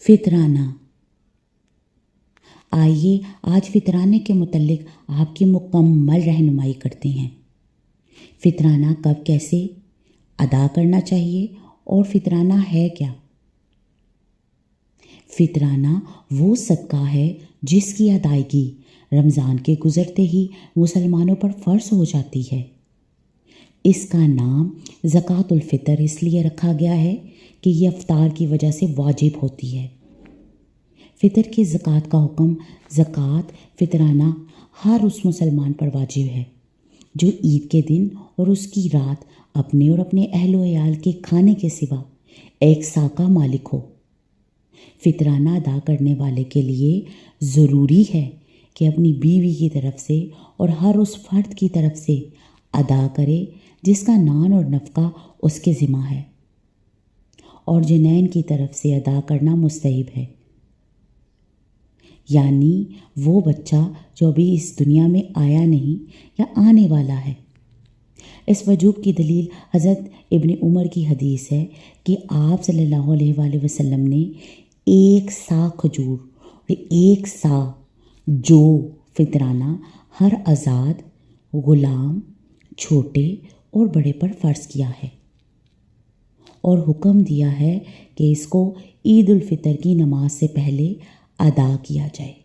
फितराना। आइए आज फितराने के मुतल्लिक आपकी मुकम्मल रहनुमाई करते हैं। फितराना कब कैसे अदा करना चाहिए और फितराना है क्या? फितराना वो सदका है जिसकी अदायगी रमज़ान के गुज़रते ही मुसलमानों पर फ़र्ज़ हो जाती है। इसका नाम ज़कातुल फ़ितर इसलिए रखा गया है कि यह इफ्तार की वजह से वाजिब होती है। फ़ितर की ज़कात का हुक्म ज़कात फितराना हर उस मुसलमान पर वाजिब है जो ईद के दिन और उसकी रात अपने और अपने अहलो अयाल के खाने के सिवा एक सा का मालिक हो। फितराना अदा करने वाले के लिए ज़रूरी है कि अपनी बीवी की तरफ से और हर उस फ़र्द की तरफ से अदा करे जिसका नान और नफ़का उसके ज़िम्मा है, और जिनैन की तरफ से अदा करना मुस्तहब है, यानी वो बच्चा जो अभी इस दुनिया में आया नहीं या आने वाला है। इस वजूब की दलील हज़रत इब्न उमर की हदीस है कि आप सल्लल्लाहु अलैहि वसल्लम ने एक सा खजूर और एक सा जो फितराना हर आज़ाद, ग़ुलाम, छोटे और बड़े पर फ़र्ज़ किया है और हुक्म दिया है कि इसको ईद उल फ़ितर की नमाज से पहले अदा किया जाए।